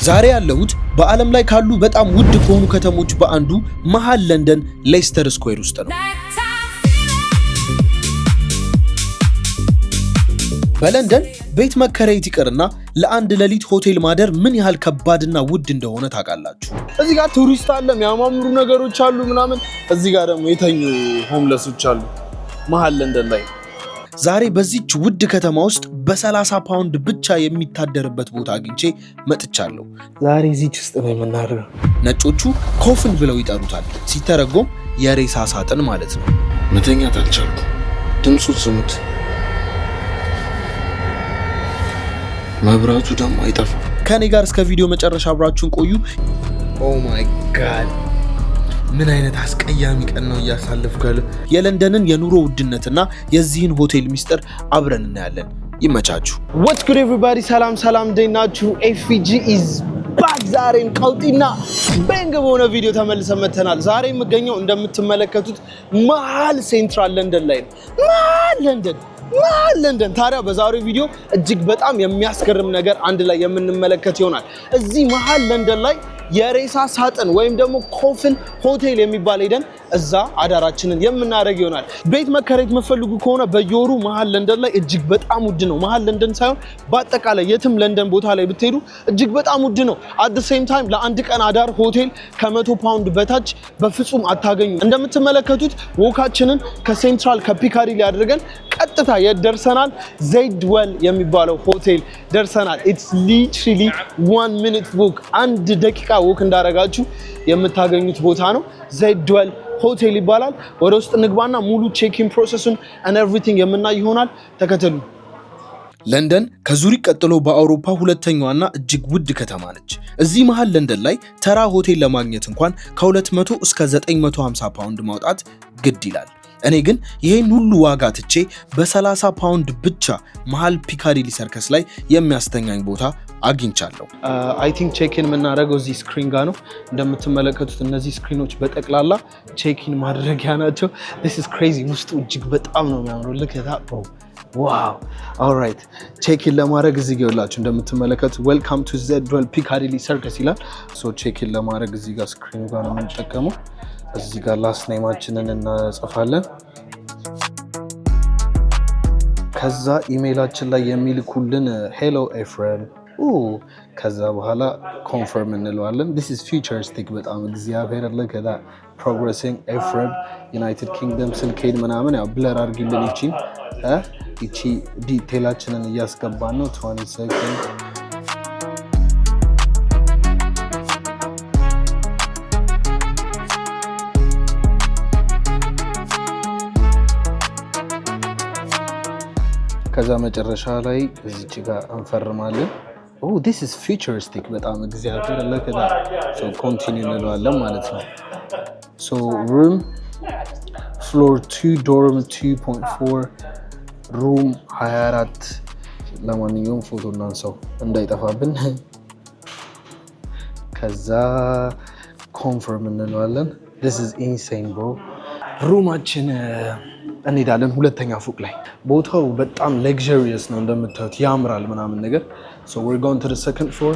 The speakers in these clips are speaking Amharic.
ዛሬ ያለሁት በዓለም ላይ ካሉ በጣም ውድ ከሆኑ ከተሞች በአንዱ መሃል ለንደን ሌስተር ስኩዌር ውስጥ ነው። በለንደን ቤት መከራየት ይቅርና ለአንድ ሌሊት ሆቴል ማደር ምን ያህል ከባድና ውድ እንደሆነ ታውቃላችሁ? እዚህ ጋር ቱሪስት አለ፣ የሚያማምሩ ነገሮች አሉ ምናምን። እዚህ ጋር ደግሞ የተኙ ሆምለሶች አሉ መሃል ለንደን ላይ። ዛሬ በዚች ውድ ከተማ ውስጥ በ30 ፓውንድ ብቻ የሚታደርበት ቦታ አግኝቼ መጥቻለሁ። ዛሬ እዚች ውስጥ ነው የምናደርገው። ነጮቹ ኮፍን ብለው ይጠሩታል። ሲተረጎም የሬሳ ሳጥን ማለት ነው። መተኛት አልቻልኩም። ድምፁን ስሙት። መብራቱ ደግሞ አይጠፋም። ከኔ ጋር እስከ ቪዲዮ መጨረሻ አብራችሁን ቆዩ። ኦ ማይ ጋድ ምን አይነት አስቀያሚ ቀን ነው እያሳለፍኩ ያለው። የለንደንን የኑሮ ውድነትና የዚህን ሆቴል ሚስጥር አብረን እናያለን። ይመቻችሁ። What's good everybody? ሰላም እንዴት ናችሁ? FG is back። ዛሬም ቀውጢና ቤንግ በሆነ ቪዲዮ ተመልሰን መተናል። ዛሬ የምገኘው እንደምትመለከቱት መሃል ሴንትራል ለንደን ላይ ነው። መሃል ለንደን። ታዲያ በዛሬው ቪዲዮ እጅግ በጣም የሚያስገርም ነገር አንድ ላይ የምንመለከት ይሆናል። እዚህ መሃል ለንደን ላይ የሬሳ ሳጥን ወይም ደግሞ ኮፍን ሆቴል የሚባል ሄደን እዛ አዳራችንን የምናደርግ ይሆናል። ቤት መከራየት መፈልጉ ከሆነ በየወሩ መሃል ለንደን ላይ እጅግ በጣም ውድ ነው። መሃል ለንደን ሳይሆን በአጠቃላይ የትም ለንደን ቦታ ላይ ብትሄዱ እጅግ በጣም ውድ ነው። አት ዘ ሴም ታይም ለአንድ ቀን አዳር ሆቴል ከ100 ፓውንድ በታች በፍጹም አታገኙ። እንደምትመለከቱት ወካችንን ከሴንትራል ከፒካዲሊ አድርገን ቀጥታ የደርሰናል ዘይድዌል የሚባለው ሆቴል ደርሰናል። ኢትስ ሊትራሊ 1 ሚኒት ዎክ፣ 1 ደቂቃ ዎክ እንዳረጋችሁ የምታገኙት ቦታ ነው። ዘይድዌል ሆቴል ይባላል። ወደ ውስጥ ንግባና ሙሉ ቼኪንግ ፕሮሰሱን and everything የምናይ ይሆናል። ተከተሉ። ለንደን ከዙሪክ ቀጥሎ በአውሮፓ ሁለተኛዋና እጅግ ውድ ከተማ ነች። እዚህ መሃል ለንደን ላይ ተራ ሆቴል ለማግኘት እንኳን ከ200 እስከ 950 ፓውንድ ማውጣት ግድ ይላል። እኔ ግን ይሄን ሁሉ ዋጋ ትቼ በ30 ፓውንድ ብቻ መሃል ፒካዲሊ ሰርከስ ላይ የሚያስተኛኝ ቦታ አግኝቻለሁ። አይ ቲንክ ቼኪን የምናደርገው እዚህ ስክሪን ጋር ነው። እንደምትመለከቱት እነዚህ ስክሪኖች በጠቅላላ ቼኪን ማድረጊያ ናቸው። this is crazy። ውስጡ እጅግ በጣም ነው የሚያምረው። look at that bro wow alright ቼኪን ለማድረግ እዚህ ጋር ያላችሁ እንደምትመለከቱት welcome to Zedwell Piccadilly Circus ይላል። ሶ ቼኪን ለማድረግ እዚህ ጋር ስክሪኑ ጋር ነው የምንጠቀመው። እዚህ ጋር ላስት ኔማችንን እናጽፋለን። ከዛ ኢሜይላችን ላይ የሚልኩልን ሄሎ ኤፍሬም ከዛ በኋላ ኮንፈርም እንለዋለን። this is futuristic በጣም እግዚአብሔር ለከዳ progressing ኤፍሬም ዩናይትድ ኪንግደም ስልኬን ምናምን ያው ብለር አድርጊልን እቺ ዲቴላችንን እያስገባን ነው። 20 ሰከንድ ከዛ መጨረሻ ላይ እዚች ጋር እንፈርማለን። this is futuristic በጣም እግዚአብሔር ለከዳ ኮንቲኒው እንለዋለን ማለት ነው። so room floor 2 dorm 2.4 room 24 ለማንኛውም ፎቶ እናንሳው እንዳይጠፋብን። ከዛ ኮንፈርም እንለዋለን። this is insane bro። ሩማችን እንሄዳለን ሁለተኛ ፎቅ ላይ። ቦታው በጣም luxurious ነው እንደምታዩት ያምራል ምናምን ነገር። so we're going to the second floor።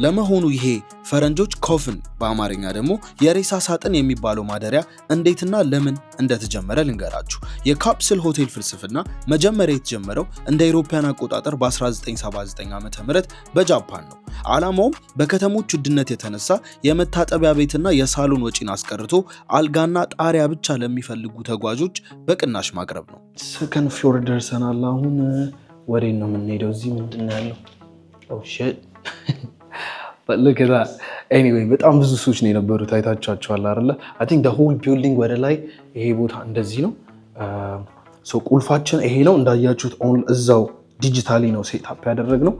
ለመሆኑ ይሄ ፈረንጆች ኮፍን በአማርኛ ደግሞ የሬሳ ሳጥን የሚባለው ማደሪያ እንዴትና ለምን እንደተጀመረ ልንገራችሁ። የካፕስል ሆቴል ፍልስፍና መጀመሪያ የተጀመረው እንደ አውሮፓውያን አቆጣጠር በ1979 ዓ.ም በጃፓን ነው። ዓላማውም በከተሞች ውድነት የተነሳ የመታጠቢያ ቤትና የሳሎን ወጪን አስቀርቶ አልጋና ጣሪያ ብቻ ለሚፈልጉ ተጓዦች በቅናሽ ማቅረብ ነው። ሰከንድ ፍሎር ደርሰናል። አሁን ወዴት ነው የምንሄደው? እዚህ ምንድን ነው ያለው? ኦ ሺት but look at that anyway በጣም ብዙ ሰዎች ነው የነበሩት። አይታችኋቸዋል አይደለ? I think the whole building ወደ ላይ ይሄ ቦታ እንደዚህ ነው። so ቁልፋችን ይሄ ነው እንዳያችሁት። እዛው ዲጂታሊ ነው ሴት አፕ ያደረግነው።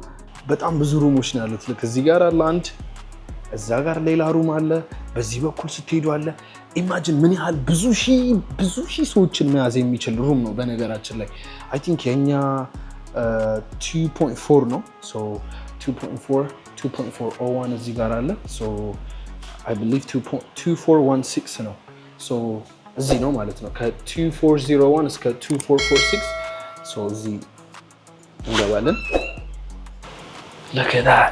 በጣም ብዙ ሩሞች ነው ያሉት። ልክ እዚህ ጋር አለ አንድ፣ እዛ ጋር ሌላ ሩም አለ፣ በዚህ በኩል ስትሄዱ አለ። ኢማጂን ምን ያህል ብዙ ሺህ ሰዎችን መያዝ የሚችል ሩም ነው። በነገራችን ላይ I think የኛ 2.4 ነው። so 2.401 እዚህ ጋር አለ። so I believe 2.2416 ነው። so እዚህ ነው ማለት ነው። ከ2401 እስከ 2446 so እዚህ እንገባለን። look at that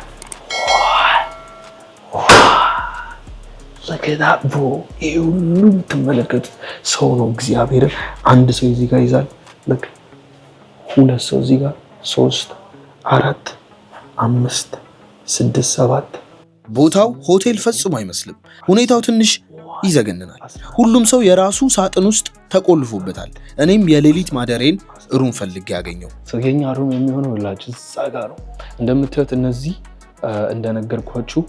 that bro ይሄ ሁሉ ተመለከቱ ሰው ነው እግዚአብሔርን አንድ ሰው እዚህ ጋር ይዛል ልክ ሁለት ሰው እዚህ ጋር 3 4 5 6 7 ቦታው ሆቴል ፈጽሞ አይመስልም። ሁኔታው ትንሽ ይዘገንናል። ሁሉም ሰው የራሱ ሳጥን ውስጥ ተቆልፎበታል። እኔም የሌሊት ማደሬን ሩም ፈልጌ ያገኘው የኛ ሩም የሚሆነው ላች እዛ ጋር ነው። እንደምታዩት እነዚህ እንደነገርኳችሁ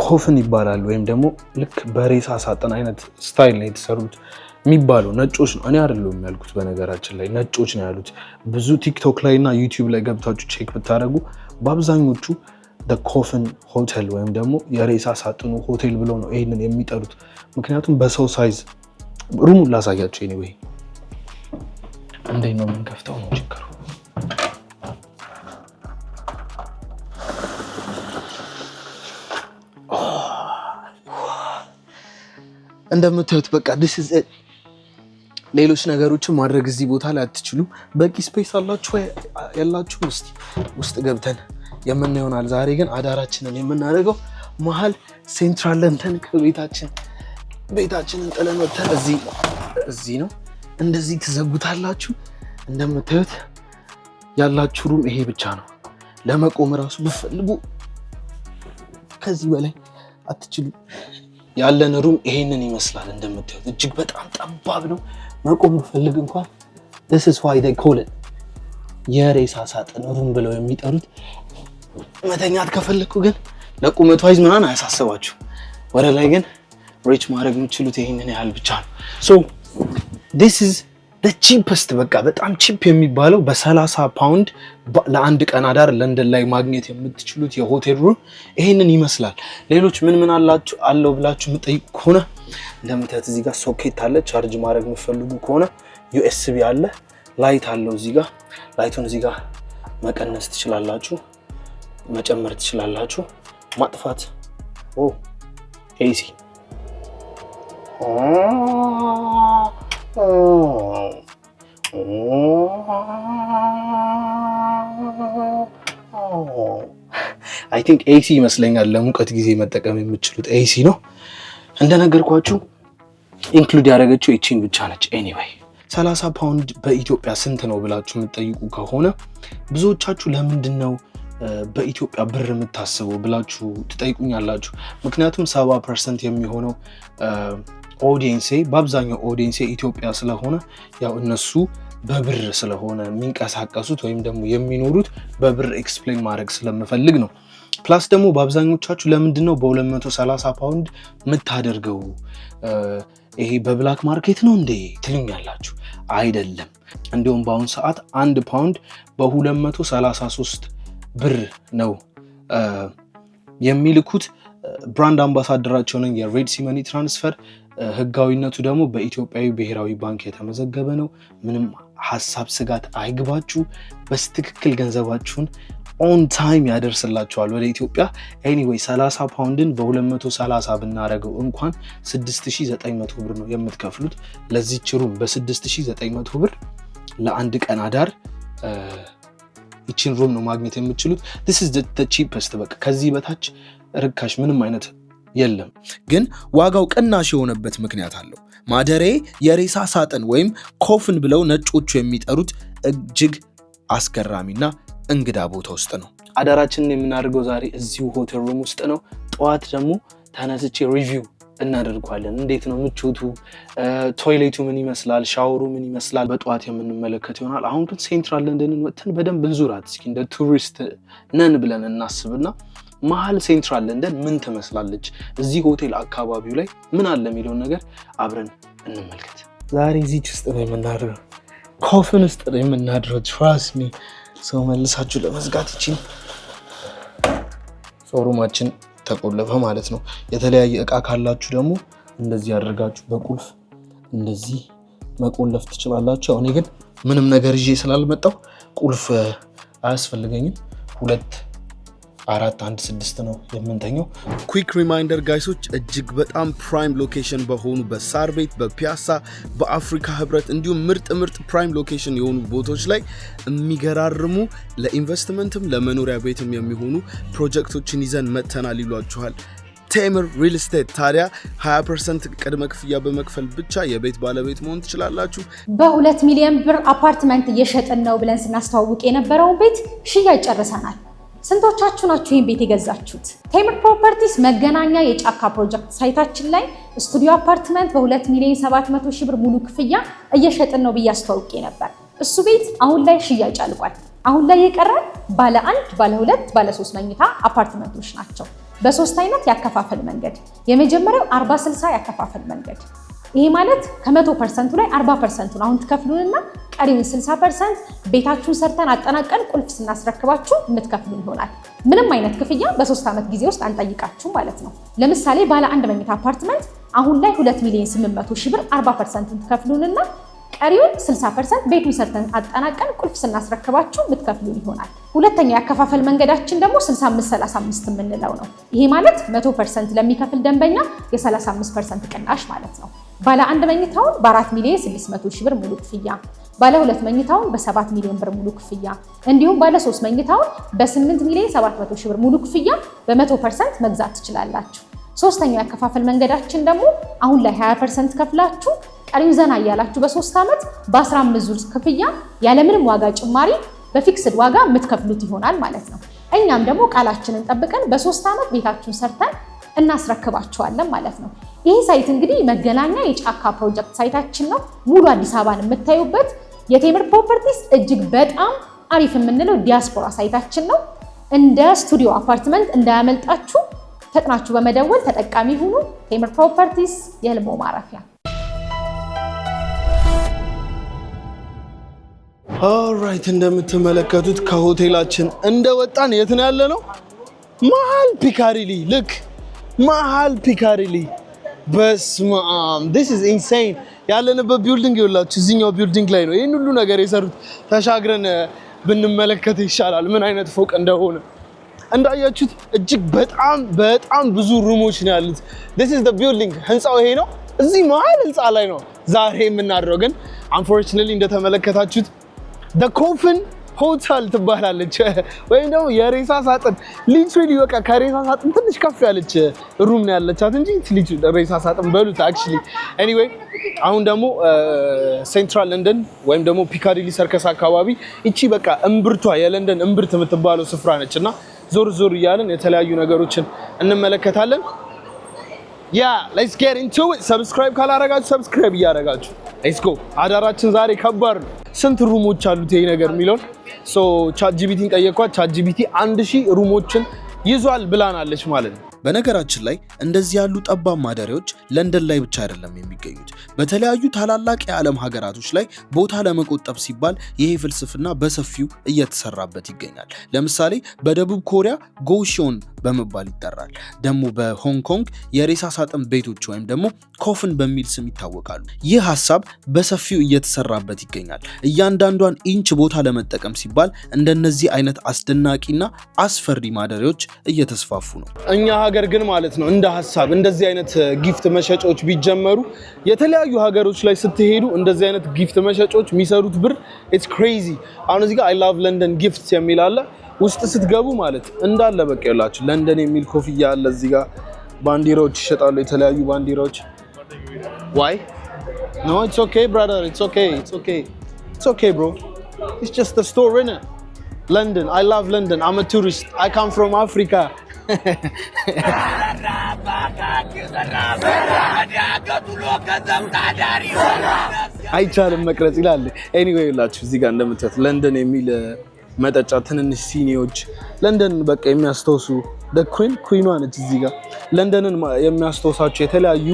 ኮፍን ይባላል ወይም ደግሞ ልክ በሬሳ ሳጥን አይነት ስታይል ነው የተሰሩት የሚባለው። ነጮች ነው እኔ አይደለም ያልኩት፣ በነገራችን ላይ ነጮች ነው ያሉት። ብዙ ቲክቶክ ላይ እና ዩቲዩብ ላይ ገብታችሁ ቼክ ብታደርጉ በአብዛኞቹ the coffin hotel ወይም ደግሞ የሬሳ ሳጥኑ ሆቴል ብለው ነው ይሄንን የሚጠሩት። ምክንያቱም በሰው ሳይዝ ሩሙን ላሳያችሁ። ኤኒዌይ እንዴት ነው የምንከፍተው ነው ችግሩ። እንደምታዩት በቃ this is it። ሌሎች ነገሮችን ማድረግ እዚህ ቦታ ላይ አትችሉ። በቂ ስፔስ አላችሁ ያላችሁ ውስጥ ገብተን የምንሆናል። ዛሬ ግን አዳራችንን የምናደርገው መሀል ሴንትራል ለንደን ቤታችንን ጥለን ወጥተን እዚህ ነው። እንደዚህ ትዘጉታላችሁ። እንደምታዩት ያላችሁ ሩም ይሄ ብቻ ነው። ለመቆም ራሱ ብትፈልጉ ከዚህ በላይ አትችሉ። ያለን ሩም ይሄንን ይመስላል። እንደምታዩት እጅግ በጣም ጠባብ ነው። መቆም ብትፈልግ እንኳን this is why they call it የሬሳ ሳጥን ሩም ብለው የሚጠሩት። መተኛት ከፈለኩ ግን ለቁመቱ አይዝ ምናምን አያሳስባችሁ። ወደ ላይ ግን ሪች ማድረግ የምትችሉት ይሄንን ያህል ብቻ ነው። so this is the cheapest በቃ በጣም ቺፕ የሚባለው በ30 ፓውንድ ለአንድ ቀን አዳር ለንደን ላይ ማግኘት የምትችሉት የሆቴል ሩም ይሄንን ይመስላል። ሌሎች ምን አለው ብላችሁ የምትጠይቁ ከሆነ እንደምታዩት እዚህ ጋር ሶኬት አለ። ቻርጅ ማድረግ የምትፈልጉ ከሆነ USB አለ። ላይት አለው እዚህ ጋር። ላይቱን እዚህ ጋር መቀነስ ትችላላችሁ፣ መጨመር ትችላላችሁ፣ ማጥፋት AC I think AC ይመስለኛል ለሙቀት ጊዜ መጠቀም የምትችሉት AC ነው። እንደነገርኳችሁ ኢንክሉድ ያደረገችው እቺን ብቻ ነች። ኤኒዌይ 30 ፓውንድ በኢትዮጵያ ስንት ነው ብላችሁ የምትጠይቁ ከሆነ ብዙዎቻችሁ ለምንድነው በኢትዮጵያ ብር የምታስበው ብላችሁ ትጠይቁኛላችሁ። ምክንያቱም 70% የሚሆነው ኦዲየንሴ በአብዛኛው ኦዲየንሴ ኢትዮጵያ ስለሆነ ያው እነሱ በብር ስለሆነ የሚንቀሳቀሱት ወይም ደግሞ የሚኖሩት በብር ኤክስፕሌን ማድረግ ስለምፈልግ ነው። ፕላስ ደግሞ በአብዛኞቻችሁ ለምንድነው በ230 ፓውንድ የምታደርገው ይሄ በብላክ ማርኬት ነው እንዴ ትሉኛላችሁ። አይደለም። እንዲሁም በአሁን ሰዓት 1 ፓውንድ በ233 ብር ነው የሚልኩት። ብራንድ አምባሳደራቸው ነኝ የሬድ ሲ መኒ ትራንስፈር። ህጋዊነቱ ደግሞ በኢትዮጵያዊ ብሔራዊ ባንክ የተመዘገበ ነው። ምንም ሐሳብ ስጋት አይግባችሁ። በስትክክል ገንዘባችሁን ኦን ታይም ያደርስላችኋል ወደ ኢትዮጵያ። ኤኒዌይ 30 ፓውንድን በ230 ብናረገው እንኳን 6900 ብር ነው የምትከፍሉት ለዚህች ሩም። በ6900 ብር ለአንድ ቀን አዳር ይችን ሩም ነው ማግኘት የምትችሉት። this is the cheapest በቃ ከዚህ በታች ርካሽ ምንም አይነት የለም። ግን ዋጋው ቅናሽ የሆነበት ምክንያት አለው። ማደሪያዬ የሬሳ ሳጥን ወይም ኮፍን ብለው ነጮቹ የሚጠሩት እጅግ አስገራሚና እንግዳ ቦታ ውስጥ ነው። አዳራችንን የምናደርገው ዛሬ እዚሁ ሆቴል ሩም ውስጥ ነው። ጠዋት ደግሞ ተነስቼ ሪቪው እናደርጋለን። እንዴት ነው ምቾቱ፣ ቶይሌቱ ምን ይመስላል፣ ሻወሩ ምን ይመስላል በጠዋት የምንመለከት ይሆናል። አሁን ግን ሴንትራል ለንደንን ወጥተን በደንብ እንዙራት እስኪ እንደ ቱሪስት ነን ብለን እናስብና መሀል ሴንትራል ለንደን ምን ትመስላለች፣ እዚህ ሆቴል አካባቢው ላይ ምን አለ የሚለውን ነገር አብረን እንመልከት። ዛሬ እዚህ ውስጥ ነው የምናድረው፣ ኮፍን ውስጥ ነው የምናድረው። ትራስት ሚ ሰው መልሳችሁ ለመዝጋት ይችላል። ሾሩማችን ተቆለፈ ማለት ነው። የተለያየ እቃ ካላችሁ ደግሞ እንደዚህ አድርጋችሁ በቁልፍ እንደዚህ መቆለፍ ትችላላችሁ። እኔ ግን ምንም ነገር ይዤ ስላልመጣው ቁልፍ አያስፈልገኝም። 2 4 1 6 ነው የምንተኛው። ኩዊክ ሪማይንደር ጋይሶች፣ እጅግ በጣም ፕራይም ሎኬሽን በሆኑ በሳር ቤት፣ በፒያሳ፣ በአፍሪካ ህብረት እንዲሁም ምርጥ ፕራይም ሎኬሽን የሆኑ ቦታዎች ላይ የሚገራርሙ ለኢንቨስትመንትም ለመኖሪያ ቤትም የሚሆኑ ፕሮጀክቶችን ይዘን መጥተናል ይሏችኋል። ቴምር ሪል ስቴት ታዲያ 20% ቅድመ ክፍያ በመክፈል ብቻ የቤት ባለቤት መሆን ትችላላችሁ። በ2 ሚሊዮን ብር አፓርትመንት እየሸጥን ነው ብለን ስናስተዋውቅ የነበረውን ቤት ሽያጭ ጨርሰናል። ስንቶቻችሁ ናችሁ ይህን ቤት የገዛችሁት? ቴምር ፕሮፐርቲስ መገናኛ የጫካ ፕሮጀክት ሳይታችን ላይ ስቱዲዮ አፓርትመንት በ2 ሚሊዮን 700 ሺህ ብር ሙሉ ክፍያ እየሸጥን ነው ብዬ አስተዋውቄ ነበር። እሱ ቤት አሁን ላይ ሽያጭ አልቋል። አሁን ላይ የቀረን ባለ 1፣ ባለ 2፣ ባለ 3 መኝታ አፓርትመንቶች ናቸው። በ3 አይነት ያከፋፈል መንገድ። የመጀመሪያው 40/60 ያከፋፈል መንገድ። ይሄ ማለት ከ100% ላይ 40%ን አሁን ትከፍሉንና ቀሪውን 60% ቤታችሁን ሰርተን አጠናቀን ቁልፍ ስናስረክባችሁ የምትከፍሉን ይሆናል። ምንም አይነት ክፍያ በ3 ዓመት ጊዜ ውስጥ አንጠይቃችሁ ማለት ነው። ለምሳሌ ባለ 1 መኝታ አፓርትመንት አሁን ላይ 2 ሚሊዮን 800 ሺህ ብር 40%ን ትከፍሉንና ቀሪውን 60% ቤቱን ሰርተን አጠናቀን ቁልፍ ስናስረክባችሁ የምትከፍሉን ይሆናል። ሁለተኛው ያከፋፈል መንገዳችን ደግሞ 65/35 የምንለው ነው። ይሄ ማለት 100% ለሚከፍል ደንበኛ የ35% ቅናሽ ማለት ነው። ባለ 1 መኝታውን በ4 ሚሊዮን 600 ሺህ ብር ሙሉ ክፍያ፣ ባለ 2 መኝታውን በ7 ሚሊዮን ብር ሙሉ ክፍያ እንዲሁም ባለ 3 መኝታውን በ8 ሚሊዮን 700 ሺህ ብር ሙሉ ክፍያ በ100% መግዛት ትችላላችሁ። ሶስተኛው ያከፋፈል መንገዳችን ደግሞ አሁን ላይ 20% ከፍላችሁ ቀሪው ዘና እያላችሁ በ3 ዓመት በ15 ዙር ክፍያ ያለምንም ዋጋ ጭማሪ በፊክስድ ዋጋ የምትከፍሉት ይሆናል ማለት ነው። እኛም ደግሞ ቃላችንን ጠብቀን በ3 ዓመት ቤታችሁን ሰርተን እናስረክባችኋለን ማለት ነው። ይህ ሳይት እንግዲህ መገናኛ የጫካ ፕሮጀክት ሳይታችን ነው። ሙሉ አዲስ አበባን የምታዩበት የቴምር ፕሮፐርቲስ እጅግ በጣም አሪፍ የምንለው ዲያስፖራ ሳይታችን ነው። እንደ ስቱዲዮ አፓርትመንት እንዳያመልጣችሁ ፈጥናችሁ በመደወል ተጠቃሚ ሁኑ። ቴምር ፕሮፐርቲስ የህልሞ ማረፊያ። ኦልራይት እንደምትመለከቱት ከሆቴላችን እንደወጣን የት ነው ያለነው? መሀል ፒካሪሊ። ልክ መሀል ፒካሪሊ። በስመ አብ this is insane። ያለንበት ቢልዲንግ ይኸውላችሁ እዚህኛው ቢልዲንግ ላይ ነው ይሄን ሁሉ ነገር የሰሩት። ተሻግረን ብንመለከት ይሻላል ምን አይነት ፎቅ እንደሆነ። እንዳያችሁት እጅግ በጣም ብዙ ሩሞች ነው ያሉት። this is the building። ህንጻው ይሄ ነው። እዚህ መሀል ህንጻ ላይ ነው ዛሬ የምናድረው። ግን unfortunately እንደተመለከታችሁት the coffin hotel ትባላለች ወይም ደግሞ የሬሳ ሳጥን። ሊትራሊ በቃ ከሬሳ ሳጥን ትንሽ ከፍ ያለች ሩም ነው ያለቻት እንጂ ሬሳ ሳጥን በሉት actually። anyway አሁን ደግሞ ሴንትራል ለንደን ወይም ደግሞ ፒካዲሊ ሰርከስ አካባቢ እቺ በቃ እምብርቷ የለንደን እምብርት የምትባለው ስፍራ ነችና ዞር እያለን የተለያዩ ነገሮችን እንመለከታለን። let's get into it። ሰብስክራይብ ካላረጋችሁ ሰብስክራይብ እያረጋችሁ let's go። አዳራችን ዛሬ ከባድ ነው። ስንት ሩሞች አሉት ይሄ ነገር የሚለውን ቻት ጂፒቲን ጠየቅኳት። ቻት ጂፒቲ 1000 ሩሞችን ይዟል ብላናለች ማለት ነው። በነገራችን ላይ እንደዚህ ያሉ ጠባብ ማደሪያዎች ለንደን ላይ ብቻ አይደለም የሚገኙት። በተለያዩ ታላላቅ የዓለም ሀገራቶች ላይ ቦታ ለመቆጠብ ሲባል ይሄ ፍልስፍና በሰፊው እየተሰራበት ይገኛል። ለምሳሌ በደቡብ ኮሪያ ጎሺዮን በመባል ይጠራል። ደግሞ በሆንግ ኮንግ የሬሳ ሳጥን ቤቶች ወይም ደግሞ ኮፍን በሚል ስም ይታወቃሉ። ይህ ሀሳብ በሰፊው እየተሰራበት ይገኛል። እያንዳንዷን ኢንች ቦታ ለመጠቀም ሲባል እንደነዚህ አይነት አስደናቂና አስፈሪ ማደሪያዎች እየተስፋፉ ነው። እኛ ሀገር ግን ማለት ነው እንደ ሀሳብ እንደዚህ አይነት ጊፍት መሸጫዎች ቢጀመሩ የተለያዩ ሀገሮች ላይ ስትሄዱ እንደዚህ አይነት ጊፍት መሸጫዎች የሚሰሩት ብር it's crazy። አሁን እዚህ ጋር I love London gifts የሚል አለ። ውስጥ ስትገቡ ማለት እንዳለ በቃ ይላችሁ ለንደን የሚል ኮፍያ አለ። እዚህ ጋር ባንዲራዎች ይሸጣሉ፣ የተለያዩ ባንዲራዎች። why no it's okay brother it's okay bro it's just a store in it. London, I love London. I'm a tourist. I come from Africa. አይቻልም መቅረጽ ይላል። ኤኒዌይ ይላችሁ እዚህ ጋር እንደምታዩት ለንደን የሚል መጠጫ ትንንሽ ሲኒዎች ለንደን በቃ የሚያስተውሱ ኩዊኗ ነች። እዚህ ጋር ለንደንን የሚያስተውሳችሁ የተለያዩ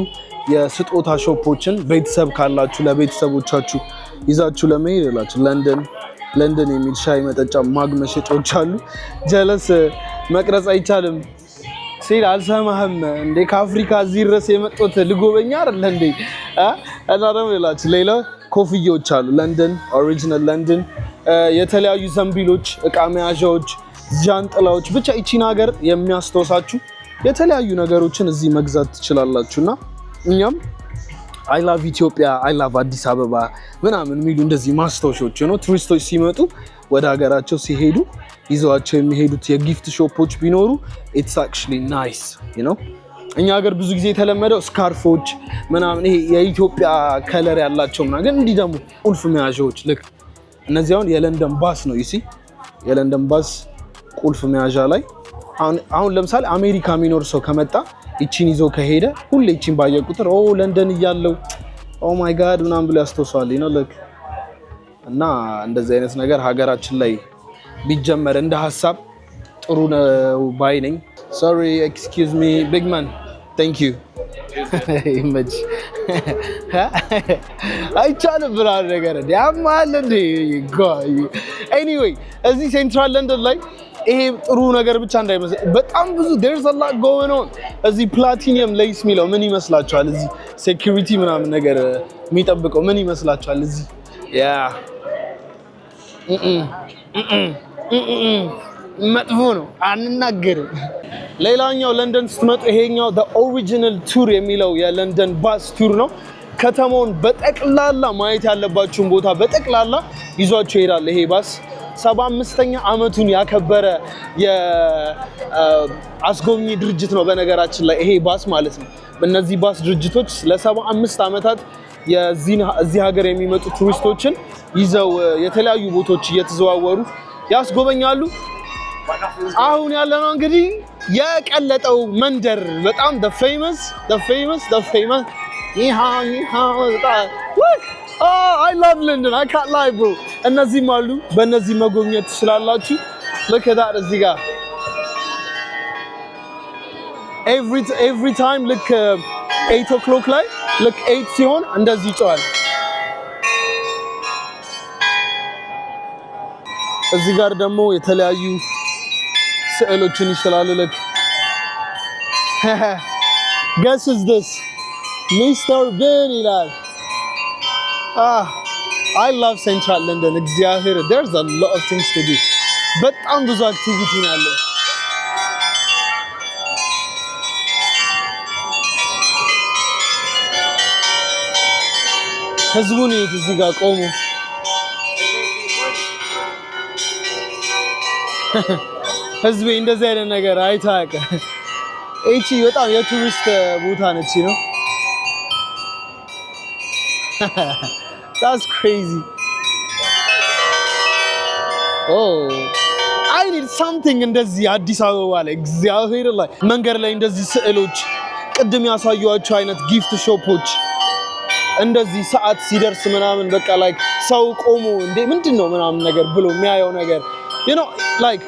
የስጦታ ሾፖችን ቤተሰብ ካላችሁ ለቤተሰቦቻችሁ ይዛችሁ ለመሄድ ይላችሁ ለንደን የሚል ሻይ መጠጫ ማግ መሸጫዎች አሉ። ጀለስ መቅረጽ አይቻልም ሲል አልሰማህም እንዴ? ከአፍሪካ እዚህ ድረስ የመጡት ልጎበኛ አይደል እንዴ? እና ደግሞ ይላችሁ ሌላ ኮፍያዎች አሉ። ለንደን ኦሪጂናል ለንደን የተለያዩ ዘንቢሎች፣ እቃ መያዣዎች፣ ጃንጥላዎች ብቻ እቺን ሀገር የሚያስተውሳችሁ የተለያዩ ነገሮችን እዚህ መግዛት ትችላላችሁና እኛም I love ኢትዮጵያ I love አዲስ አበባ ምናምን የሚሉ እንደዚህ ማስታወሻዎች ነው። ቱሪስቶች ሲመጡ ወደ ሀገራቸው ሲሄዱ ይዘዋቸው የሚሄዱት የጊፍት ሾፖች ቢኖሩ it's actually nice you know እኛ ሀገር ብዙ ጊዜ የተለመደው ስካርፎች ምናምን ይሄ የኢትዮጵያ ከለር ያላቸው ምናምን፣ ግን እንዲህ ደግሞ ቁልፍ መያዣዎች ልክ እነዚህ አሁን የለንደን ባስ ነው። ይሲ የለንደን ባስ ቁልፍ መያዣ ላይ አሁን ለምሳሌ አሜሪካ የሚኖር ሰው ከመጣ ይቺን ይዞ ከሄደ ሁሌ ይቺን ባየ ቁጥር ኦ ለንደን እያለው ኦ ማይ ጋድ ምናምን ብሎ ያስተውሳል ነው ልክ። እና እንደዚህ አይነት ነገር ሀገራችን ላይ ቢጀመር እንደ ሀሳብ ጥሩ ነው ባይ ነኝ። ሶሪ ኤክስኪውዝ ሚ ቢግ ማን ታንክ ዩ ኢሜጅ አይቻልም ብላ ነገር ያማል እንዴ ጋይ። ኤኒዌይ እዚህ ሴንትራል ለንደን ላይ ይሄ ጥሩ ነገር ብቻ እንዳይመስል በጣም ብዙ there's a lot going on። እዚህ ፕላቲኒየም ሌስ ሚለው ምን ይመስላችኋል? እዚህ ሴኩሪቲ ምናምን ነገር የሚጠብቀው ምን ይመስላችኋል? እዚህ ያ መጥፎ ነው አንናገርም። ሌላኛው ለንደን ስትመጡ ይሄኛው the original tour የሚለው የለንደን ባስ ቱር ነው። ከተማውን በጠቅላላ ማየት ያለባችሁን ቦታ በጠቅላላ ይዟችሁ ይሄዳል ይሄ ባስ። 75ኛ ዓመቱን ያከበረ የአስጎብኚ ድርጅት ነው በነገራችን ላይ ይሄ ባስ ማለት ነው። እነዚህ ባስ ድርጅቶች ለ75 ዓመታት እዚህ ሀገር የሚመጡ ቱሪስቶችን ይዘው የተለያዩ ቦታዎች እየተዘዋወሩ ያስጎበኛሉ። አሁን ያለነው እንግዲህ የቀለጠው መንደር በጣም the famous I love London, I can't lie bro. እነዚህም አሉ በእነዚህ መጎብኘት ትችላላችሁ። look at that እዚህ ጋር every time look 8 o'clock ላይ look 8 ሲሆን እንደዚህ ይጮሃል። እዚህ ጋር ደግሞ የተለያዩ ስዕሎችን ይችላል። look guess is this Mr. Bean ይላል። I love Central London. እግዚአብሔር there's a lot of things to do. በጣም ብዙ አክቲቪቲ ነው ያለው። ህዝቡን እዚህ ጋር ቆሙ። ህዝቤ እንደዚህ አይነት ነገር አይታወቅ። እቺ በጣም የቱሪስት ቦታ ነች ነው። That's crazy. Oh, I need something እንደዚህ አዲስ አበባ ላይ እግዚአብሔር ላይ መንገድ ላይ እንደዚህ ስዕሎች ቅድም ያሳየኋቸው አይነት ጊፍት ሾፖች እንደዚህ ሰዓት ሲደርስ ምናምን በቃ like ሰው ቆሞ እንዴ ምንድነው ምናምን ነገር ብሎ የሚያየው ነገር you know like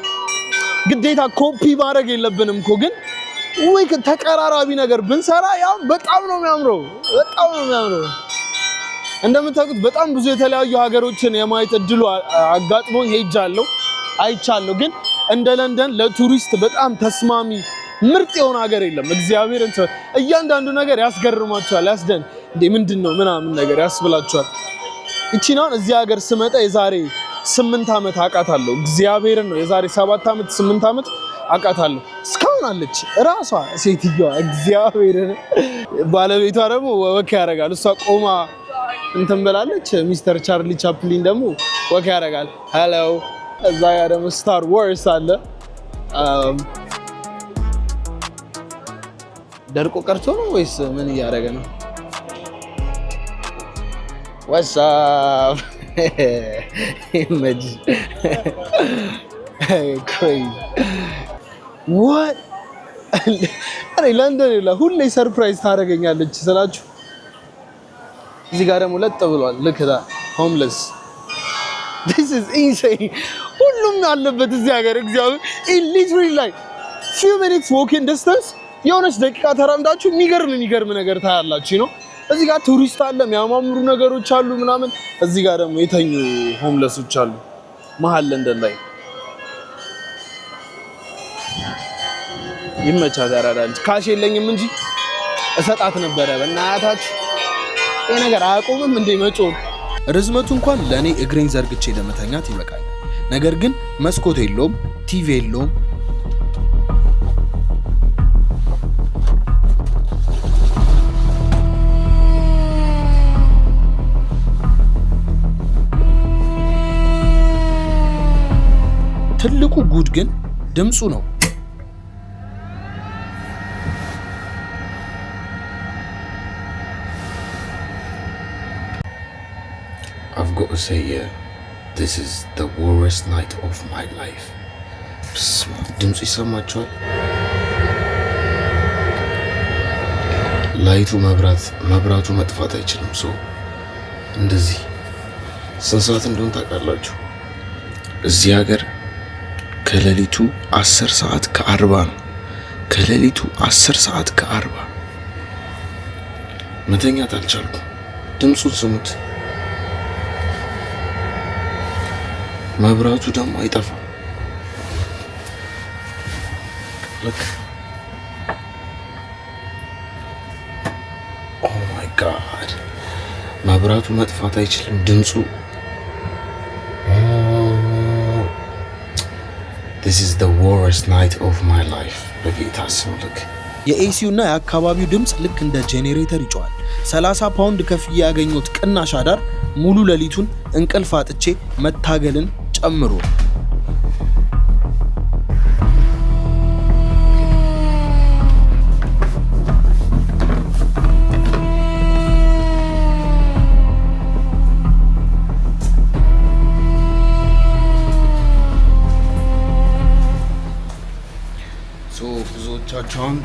ግዴታ ኮፒ ማድረግ የለብንም እኮ ግን ወይ ተቀራራቢ ነገር ብንሰራ ያው በጣም ነው የሚያምረው። እንደምታውቁት በጣም ብዙ የተለያዩ ሀገሮችን የማየት እድሉ አጋጥሞኝ ሄጃለሁ አይቻለሁ። ግን እንደ ለንደን ለቱሪስት በጣም ተስማሚ ምርጥ የሆነ ሀገር የለም። እግዚአብሔር እያንዳንዱ ነገር ያስገርማቸዋል። ያስደን እንዴ ምንድነው ምናምን ነገር ያስብላቸዋል። እቺናን እዚህ ሀገር ስመጣ የዛሬ 8 ዓመት አቃታለሁ። እግዚአብሔርን ነው የዛሬ 7 ዓመት 8 ዓመት አቃታለሁ። እስካሁን አለች ራሷ ሴትዮዋ። እግዚአብሔርን ባለቤቷ ደግሞ ወክ ያደርጋል። እሷ ቆማ እንትን ብላለች። ሚስተር ቻርሊ ቻፕሊን ደግሞ ወክ ያደርጋል። ሄሎ እዛ ያ ደግሞ ስታር ዋርስ አለ። ደርቆ ቀርቶ ነው ወይስ ምን እያደረገ ነው? What's up? Image. Crazy. What? አሬ ለንደን ይላ ሁሌ ሰርፕራይዝ ታደርገኛለች ስላችሁ እዚህ ጋር ደግሞ ለጥ ብሏል። look at that homeless. This is insane. ሁሉም ያለበት እዚህ ሀገር እግዚአብሔር literally like few minutes walking distance የሆነች ደቂቃ ተራምዳችሁ የሚገርም ነገር ታያላችሁ ነው። እዚህ ጋር ቱሪስት አለ፣ የሚያማምሩ ነገሮች አሉ ምናምን። እዚህ ጋር ደግሞ የተኙ ሆምለሶች አሉ መሀል ለንደን ላይ። ይመቻት ያራዳልች። ካሽ የለኝም እንጂ እሰጣት ነበረ። በእናታችሁ ይሄ ነገር አያቆምም እንደ መጮህ። ርዝመቱ እንኳን ለኔ እግሬን ዘርግቼ ለመተኛት ይበቃኛል። ነገር ግን መስኮት የለውም፣ ቲቪ የለውም። ትልቁ ጉድ ግን ድምፁ ነው። could say, yeah, this is the worst night of my life. ድምፁ ይሰማችኋል? ላይቱ መብራቱ መጥፋት አይችልም። ሰው እንደዚህ ስንት ሰዓት እንደሆነ ታውቃላችሁ? እዚህ ሀገር ከሌሊቱ 10 ሰዓት ከ40 ነው። ከሌሊቱ 10 ሰዓት ከ40 መተኛት አልቻልኩም። ድምፁን ስሙት። መብራቱ ደግሞ አይጠፋም። ልክ ኦ ማይ ጋድ መብራቱ መጥፋት አይችልም። ድምፁ This is the worst night of my life. በጌታ ስም ልክ የኤሲው እና የአካባቢው ድምፅ ልክ እንደ ጄኔሬተር ይጮሃል። 30 ፓውንድ ከፍዬ ያገኘሁት ቅናሽ አዳር ሙሉ ሌሊቱን እንቅልፍ አጥቼ መታገልን ጨምሮ ብዙዎቻችሁን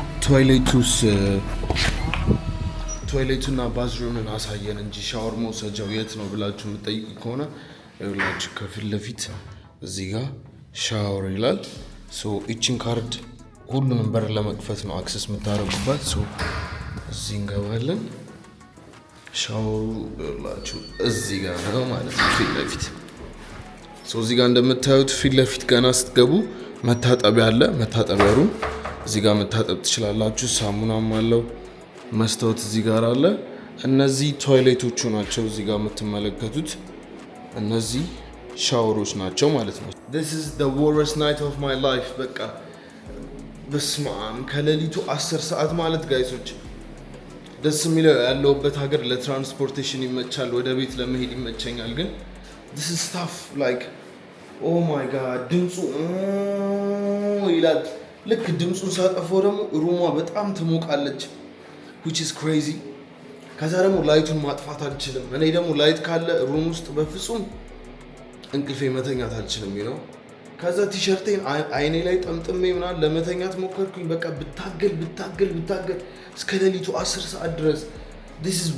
ቶይሌቱና ባዝሩምን አሳየን እንጂ ሻወር መውሰጃው የት ነው ብላችሁ የምትጠይቁ ከሆነ ይኸውላችሁ ከፊት ለፊት እዚህ ጋር ሻወር ይላል። ኢችን ካርድ ሁሉንም በር ለመክፈት ነው አክሰስ የምታደርጉባት። እዚህ እንገባለን። ሻወሩ ይኸውላችሁ እዚህ ጋር ነው ማለት ነው፣ ፊት ለፊት። እዚህ ጋር እንደምታዩት ፊት ለፊት ገና ስትገቡ መታጠቢያ አለ። መታጠቢያ ሩም እዚህ ጋር መታጠብ ትችላላችሁ። ሳሙናም አለው። መስታወት እዚህ ጋር አለ። እነዚህ ቶይሌቶቹ ናቸው እዚህ ጋር የምትመለከቱት። እነዚህ ሻወሮች ናቸው ማለት ነው። This is the worst night of my life። በቃ በስማም ከሌሊቱ 10 ሰዓት ማለት ጋይሶች፣ ደስ የሚለው ያለውበት ሀገር ለትራንስፖርቴሽን ይመቻል፣ ወደ ቤት ለመሄድ ይመቸኛል። ግን this is tough like oh my god ድምፁ ይላል። ልክ ድምፁን ሳጠፈው ደግሞ ሩሟ በጣም ትሞቃለች which is crazy። ከዛ ደግሞ ላይቱን ማጥፋት አልችልም። እኔ ደግሞ ላይት ካለ ሩም ውስጥ በፍጹም እንቅልፌ መተኛት አልችልም ነው። ከዛ ቲሸርቴን አይኔ ላይ ጠምጥሜ ምናምን ለመተኛት ሞከርኩኝ። በቃ ብታገል እስከ ሌሊቱ 10 ሰዓት ድረስ this is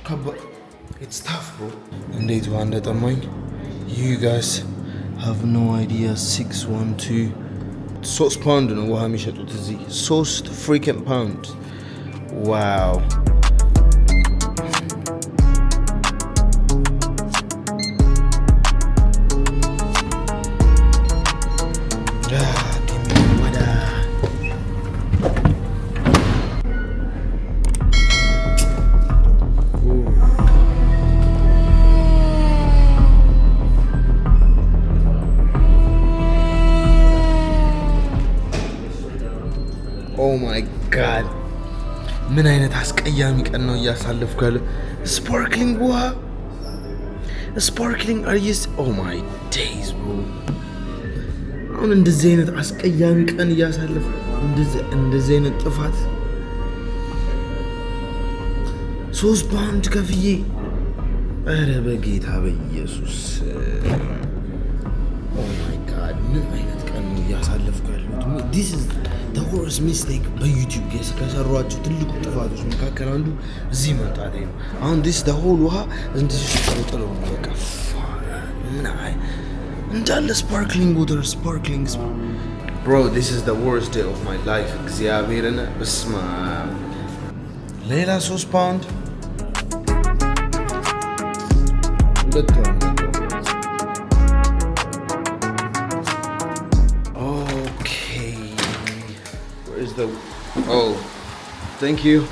ከባድ it's tough bro። እንዴት ውሃ እንደጠማኝ you guys have no idea። 3 ፓውንድ ነው ውሃ የሚሸጡት እዚህ 3 freaking pound። ዋው ኦ ማይ ጋድ ምን አይነት አስቀያሚ ቀን ነው እያሳለፍኩ ያለ። ስፓርክሊንግ ውሃ ስፓርክሊንግ አርይስ ኦ ማይ ዴይዝ ብሮ። አሁን እንደዚህ አይነት አስቀያሚ ቀን እያሳለፍኩ እንደዚህ አይነት ጥፋት 3 ፓውንድ ከፍዬ ኧረ በጌታ በኢየሱስ ኦ ማይ ጋድ ምን አይነት ቀን ነው እያሳለፍኩ ያለሁት። this is the worst mistake በዩቲዩብ ከሰሯቸው ትልቁ ጥፋቶች መካከል አንዱ እዚህ መምጣቴ ነው። አሁን this the whole ውሃ እንደዚህ ጥለው ነው በቃ እንዳለ sparkling water sparkling bro this is the worst day of my life። እግዚአብሔርን በስመ አብ ሌላ 3 ፓውንድ Oh, thank you.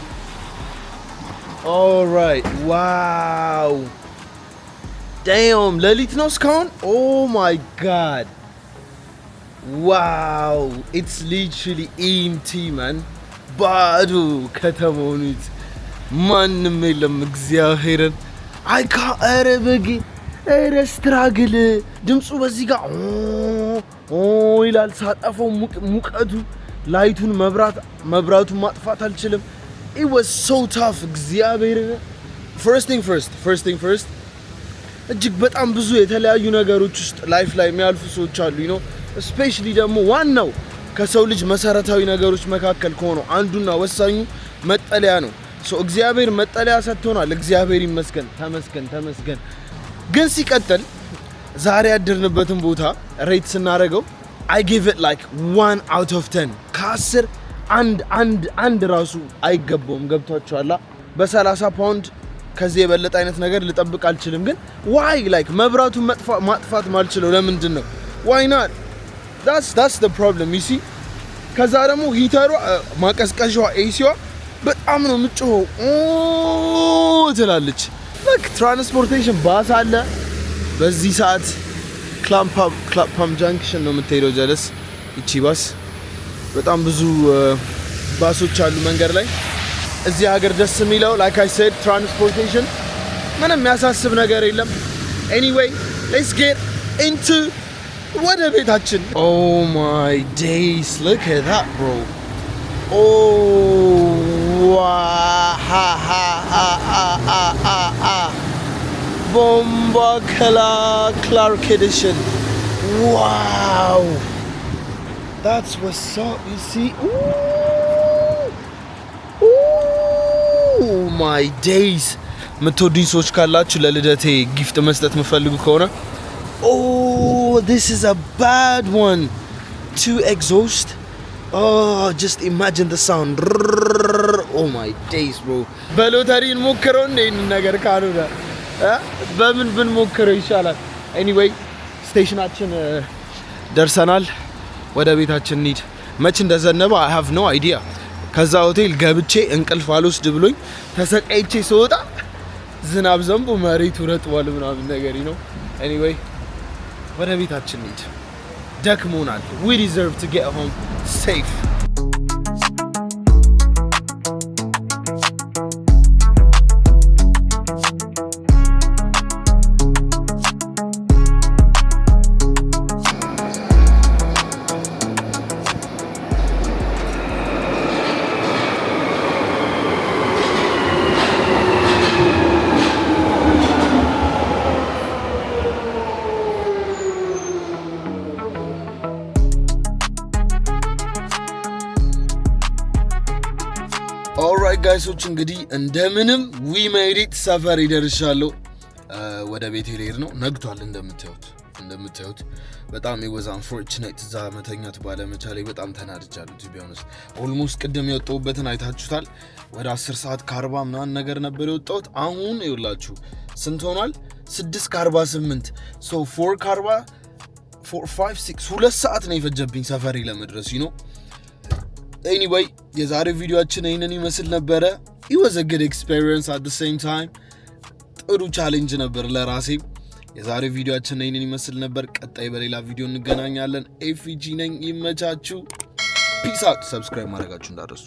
All right. Wow. Damn, ሌሊት ነው እስካሁን? Oh my god. Wow. It's literally empty, man. ባዶ ከተሞኑት ማንም የለም እግዚአብሔርን ኧረ በጌ ኧረ ስትራግል ድምፁ በዚህ ጋር ይላል። ሳጠፈው ሙቀቱ ላይቱን መብራቱን ማጥፋት አልችልም። It was so tough እግዚአብሔርን። First thing first እጅግ በጣም ብዙ የተለያዩ ነገሮች ውስጥ ላይፍ ላይ የሚያልፉ ሰዎች አሉ ነው ስፔሻሊ ደግሞ ዋናው ከሰው ልጅ መሰረታዊ ነገሮች መካከል ከሆነው አንዱና ወሳኙ መጠለያ ነው እግዚአብሔር መጠለያ ሰጥቶናል እግዚአብሔር ይመስገን ተመስገን ግን ሲቀጥል ዛሬ ያደርንበትን ቦታ ሬት ስናደርገው I give it like 1 out of 10 ከ10 አንድ ራሱ አይገባውም ገብቷችኋል በ30 ፓውንድ ከዚህ የበለጠ አይነት ነገር ልጠብቅ አልችልም ግን why like መብራቱን ማጥፋት ማልችለው ለምንድን ነው why not that's the problem you see ከዛ ደግሞ ሂተሯ ማቀዝቀዣዋ ኤሲዋ በጣም ነው ምጮው ትላለች like ትራንስፖርቴሽን ባስ አለ በዚህ ሰዓት ክላምፓም ጃንክሽን ነው የምትሄደው ጀለስ እቺ ባስ በጣም ብዙ ባሶች አሉ መንገድ ላይ እዚህ ሀገር ደስ የሚለው like I said transportation ምንም የሚያሳስብ ነገር የለም anyway let's get into ወደ ቤታችን oh my days look at that bro oh ha Bomba Clark edition wow that's what's up you see oh my days ምትወዱኝ ሰዎች ካላችሁ ለልደቴ ጊፍት መስጠት መፈልጉ ከሆነ oh this is a bad one 2 exhaust oh just imagine the sound oh my days bro በሎተሪን ሞክረው እንደዚህ ነገር ካልሆነ በምን ብንሞክረው ይሻላል anyway ስቴሽናችን ደርሰናል ወደ ቤታችን እንሂድ መች እንደዘነበ I have no idea ከዛ ሆቴል ገብቼ እንቅልፍ አልወስድ ብሎኝ ተሰቃይቼ ስወጣ ዝናብ ዘንቦ መሬቱ ረጥቧል ምናምን ነገር ነው anyway ወደ ቤታችን እንሂድ ደክሞናል we deserve to get home safe alright guys እንግዲህ እንደምንም we made it ሰፈር ይደርሻለሁ ወደ ቤቴ ልሄድ ነው ነግቷል እንደምታዩት በጣም was unfortunate እዛ መተኛት ባለመቻሌ በጣም ተናድጃለሁ to be honest almost ቅድም የወጣሁበትን አይታችሁታል ወደ 10 ሰዓት ከ40 ምናምን ነገር ነበር የወጣሁት አሁን ይኸውላችሁ ስንት ሆኗል 6:48 so 4:40 5 6 2 ሰዓት ነው የፈጀብኝ ሰፈሬ ለመድረስ you know anyway የዛሬ ቪዲዮአችን ይሄንን ይመስል ነበር it was a good experience at the same time ጥሩ ቻሌንጅ ነበር ለራሴ የዛሬ ቪዲዮአችን ይሄንን ይመስል ነበር ቀጣይ በሌላ ቪዲዮ እንገናኛለን ኤፍጂ ነኝ ይመቻችሁ peace out subscribe ማድረጋችሁ እንዳትረሱ